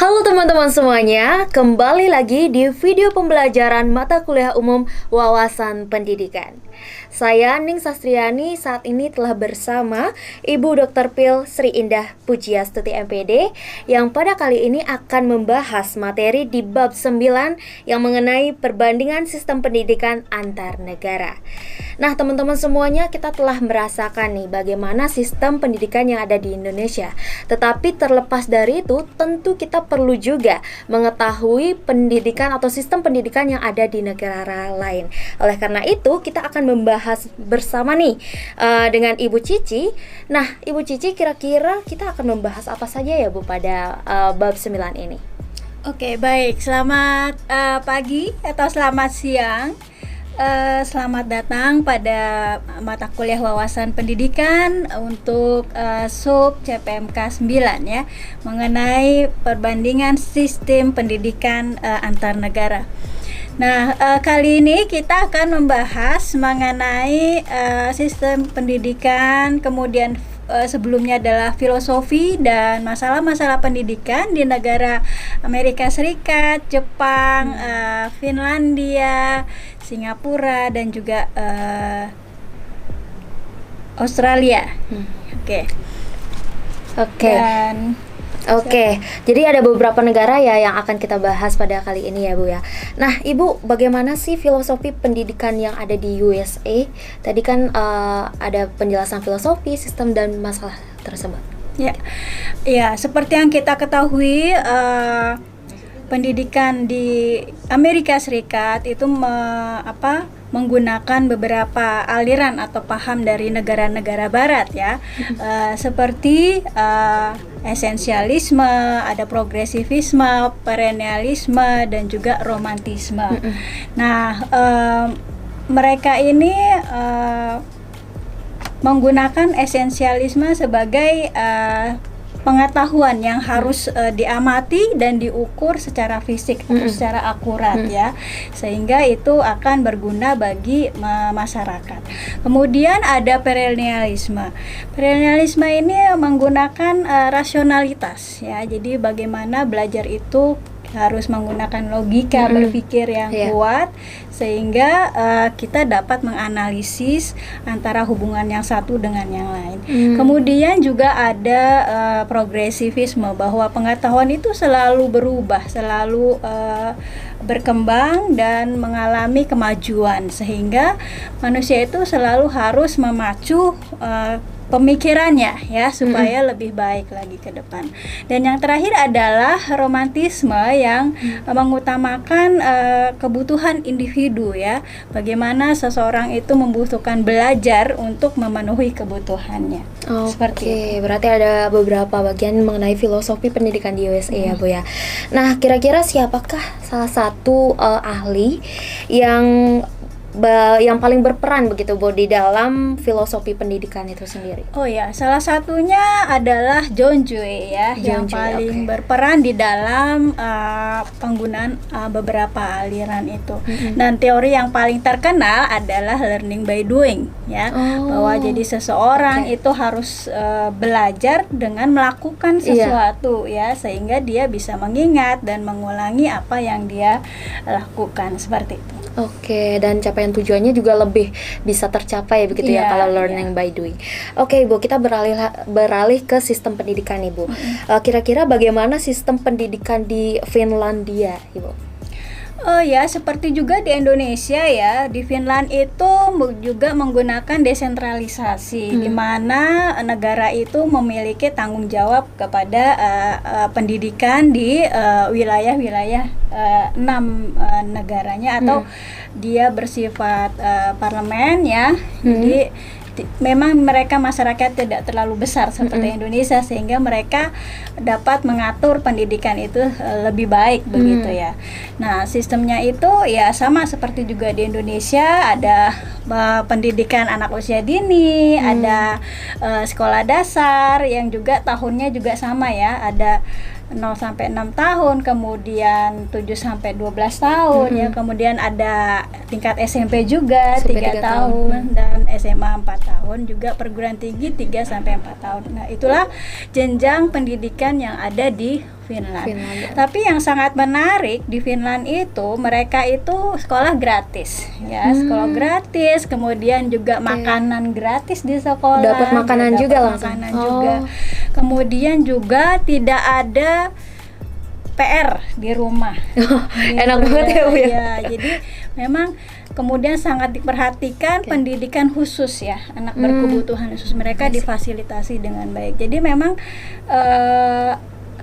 Halo teman-teman semuanya, kembali lagi di video pembelajaran mata kuliah umum wawasan pendidikan. Saya Ning Sastriani saat ini telah bersama Ibu Dr. Pil Sri Indah Pujiastuti MPD yang pada kali ini akan membahas materi di bab 9 yang mengenai perbandingan sistem pendidikan antar negara. Nah teman-teman semuanya, kita telah merasakan nih bagaimana sistem pendidikan yang ada di Indonesia. Tetapi terlepas dari itu, tentu kita perlu juga mengetahui pendidikan atau sistem pendidikan yang ada di negara lain. Oleh karena itu, kita akan membahas bersama nih dengan Ibu Cici. Nah, Ibu Cici, kira-kira kita akan membahas apa saja ya Bu pada bab 9 ini? Oke, baik. Selamat pagi atau selamat siang. Selamat datang pada mata kuliah wawasan pendidikan untuk sub CPMK 9 ya, mengenai perbandingan sistem pendidikan antar negara. Nah, kali ini kita akan membahas mengenai sistem pendidikan, kemudian sebelumnya adalah filosofi dan masalah-masalah pendidikan di negara Amerika Serikat, Jepang, Finlandia, Singapura dan juga Australia. Oke, jadi ada beberapa negara ya yang akan kita bahas pada kali ini ya Bu ya. Nah Ibu, bagaimana sih filosofi pendidikan yang ada di USA? Tadi kan ada penjelasan filosofi, sistem dan masalah tersebut. Ya, seperti yang kita ketahui, pendidikan di Amerika Serikat itu menggunakan beberapa aliran atau paham dari negara-negara barat ya, seperti esensialisme, ada progresivisme, perennialisme dan juga romantisme. Nah, mereka ini menggunakan esensialisme sebagai pengetahuan yang harus diamati dan diukur secara fisik atau secara akurat ya, sehingga itu akan berguna bagi masyarakat. Kemudian ada perennialisme. Perennialisme ini menggunakan rasionalitas ya, jadi bagaimana belajar itu harus menggunakan logika berpikir yang kuat sehingga kita dapat menganalisis antara hubungan yang satu dengan yang lain. Kemudian juga ada progresivisme, bahwa pengetahuan itu selalu berubah, selalu berkembang dan mengalami kemajuan, sehingga manusia itu selalu harus memacu pemikirannya ya supaya lebih baik lagi ke depan. Dan yang terakhir adalah romantisme yang mengutamakan kebutuhan individu ya. Bagaimana seseorang itu membutuhkan belajar untuk memenuhi kebutuhannya. Oke, berarti ada beberapa bagian mengenai filosofi pendidikan di USA ya Bu ya. Nah, kira-kira siapakah salah satu ahli yang paling berperan begitu Bu di dalam filosofi pendidikan itu sendiri? Oh ya, salah satunya adalah John Dewey ya, yang paling berperan di dalam penggunaan beberapa aliran itu. Dan teori yang paling terkenal adalah learning by doing ya, bahwa jadi seseorang itu harus belajar dengan melakukan sesuatu ya, sehingga dia bisa mengingat dan mengulangi apa yang dia lakukan, seperti itu. Oke, dan capaian tujuannya juga lebih bisa tercapai begitu ya kalau learning by doing. Oke Ibu, kita beralih ke sistem pendidikan Ibu. Kira-kira bagaimana sistem pendidikan di Finlandia Ibu? Ya, seperti juga di Indonesia ya, di Finland itu juga menggunakan desentralisasi, di mana negara itu memiliki tanggung jawab kepada pendidikan di wilayah-wilayah 6 negaranya, atau dia bersifat parlemen ya. Jadi memang mereka masyarakat tidak terlalu besar seperti Indonesia, sehingga mereka dapat mengatur pendidikan itu lebih baik begitu ya. Nah, sistemnya itu ya sama seperti juga di Indonesia, ada pendidikan anak usia dini, ada sekolah dasar yang juga tahunnya juga sama ya, ada 0 sampai 6 tahun, kemudian 7 sampai 12 tahun ya, kemudian ada tingkat SMP juga SMP 3 3 tahun dan SMA 4 tahun, juga perguruan tinggi 3 sampai 4 tahun. Nah, itulah jenjang pendidikan yang ada di Finland. Tapi yang sangat menarik di Finland itu, mereka itu sekolah gratis ya, sekolah gratis, kemudian juga makanan gratis di sekolah. Dapat makanan juga langsung. Makanan juga. Kemudian juga tidak ada PR di rumah. Enak banget ya, Bu ya. Ya, jadi memang kemudian sangat diperhatikan pendidikan khusus ya, anak berkebutuhan khusus mereka difasilitasi dengan baik. Jadi memang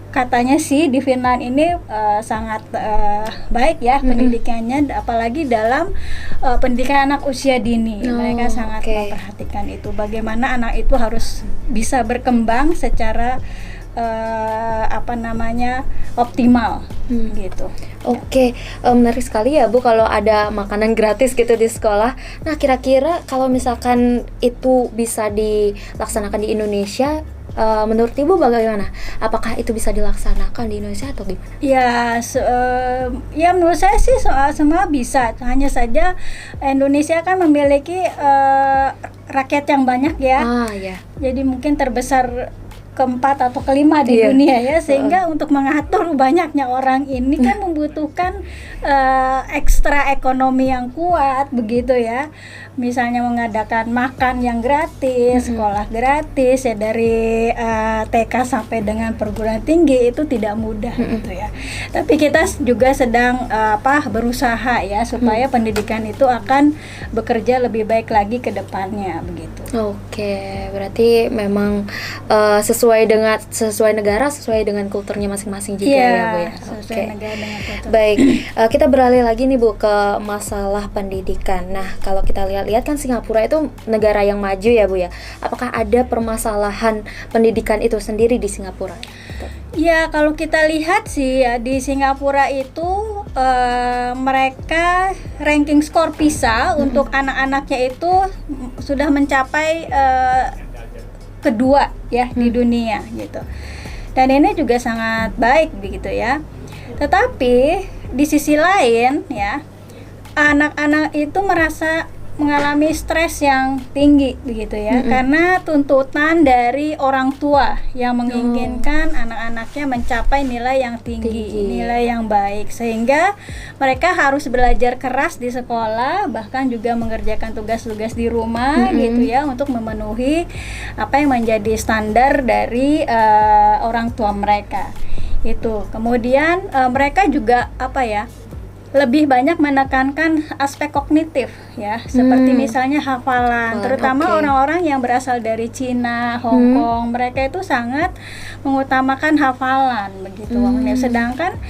katanya sih di Finland ini sangat baik ya pendidikannya, apalagi dalam pendidikan anak usia dini. Mereka sangat memperhatikan itu, bagaimana anak itu harus bisa berkembang secara optimal gitu. Oke, menarik sekali ya Bu kalau ada makanan gratis gitu di sekolah. Nah, kira-kira kalau misalkan itu bisa dilaksanakan di Indonesia, menurut Ibu bagaimana? Apakah itu bisa dilaksanakan di Indonesia atau gimana? Ya, ya menurut saya sih semua bisa. Hanya saja Indonesia kan memiliki rakyat yang banyak ya. Ya. Jadi mungkin terbesar keempat atau kelima di dunia ya, sehingga untuk mengatur banyaknya orang ini kan membutuhkan ekstra ekonomi yang kuat begitu ya. Misalnya mengadakan makan yang gratis, sekolah gratis ya, dari TK sampai dengan perguruan tinggi itu tidak mudah gitu ya. Tapi kita juga sedang berusaha ya supaya pendidikan itu akan bekerja lebih baik lagi ke depannya begitu. Oke, berarti memang sesuai negara, sesuai dengan kulturnya masing-masing juga ya Bu ya. Sesuai negara dengan kultur. Baik, kita beralih lagi nih Bu ke masalah pendidikan. Nah, kalau kita lihat kan Singapura itu negara yang maju ya Bu ya. Apakah ada permasalahan pendidikan itu sendiri di Singapura? Ya, kalau kita lihat sih ya, di Singapura itu mereka ranking skor PISA untuk anak-anaknya itu sudah mencapai kedua ya di dunia gitu. Dan ini juga sangat baik begitu ya. Tetapi di sisi lain ya, anak-anak itu mengalami stres yang tinggi begitu ya, karena tuntutan dari orang tua yang menginginkan anak-anaknya mencapai nilai yang tinggi, nilai yang baik, sehingga mereka harus belajar keras di sekolah, bahkan juga mengerjakan tugas-tugas di rumah gitu ya, untuk memenuhi apa yang menjadi standar dari orang tua mereka itu. Kemudian mereka juga lebih banyak menekankan aspek kognitif ya, seperti misalnya hafalan, terutama orang-orang yang berasal dari Cina, Hong Kong, mereka itu sangat mengutamakan hafalan begitu. Sedangkan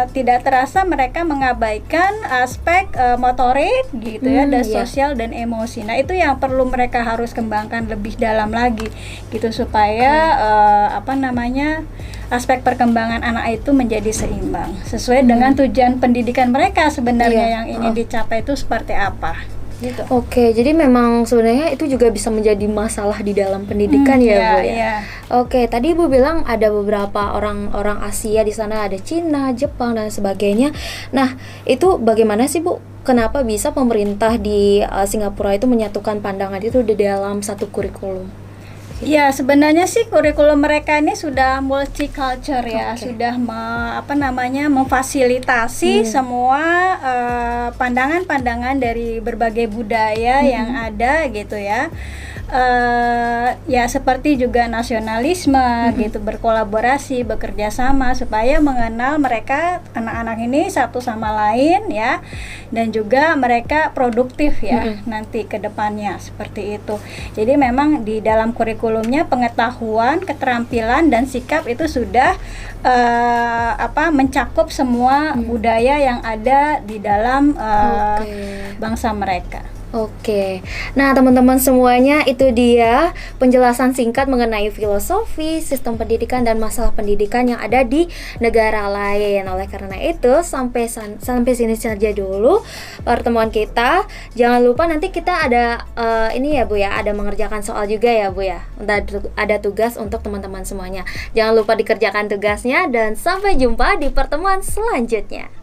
tidak terasa mereka mengabaikan aspek motorik gitu ya, dan sosial dan emosi. Nah, itu yang perlu mereka harus kembangkan lebih dalam lagi gitu, supaya aspek perkembangan anak itu menjadi seimbang sesuai dengan tujuan pendidikan mereka sebenarnya yang ingin dicapai itu seperti apa gitu. Oke, jadi memang sebenarnya itu juga bisa menjadi masalah di dalam pendidikan ya Bu ya. Oke, tadi Ibu bilang ada beberapa orang Asia di sana, ada Cina, Jepang dan sebagainya. Nah, itu bagaimana sih Bu? Kenapa bisa pemerintah di Singapura itu menyatukan pandangan itu di dalam satu kurikulum? Ya, sebenarnya sih kurikulum mereka ini sudah multicultural ya, sudah memfasilitasi semua pandangan-pandangan dari berbagai budaya yang ada gitu ya. Ya seperti juga nasionalisme gitu, berkolaborasi, bekerja sama supaya mengenal mereka anak-anak ini satu sama lain ya, dan juga mereka produktif ya nanti ke depannya seperti itu. Jadi memang di dalam kurikulumnya pengetahuan, keterampilan dan sikap itu sudah mencakup semua budaya yang ada di dalam bangsa mereka. Oke, nah teman-teman semuanya, itu dia penjelasan singkat mengenai filosofi, sistem pendidikan, dan masalah pendidikan yang ada di negara lain. Oleh karena itu, sampai sini saja dulu pertemuan kita. Jangan lupa nanti kita ada ini ya Bu ya, ada mengerjakan soal juga ya Bu ya. Ada tugas untuk teman-teman semuanya. Jangan lupa dikerjakan tugasnya dan sampai jumpa di pertemuan selanjutnya.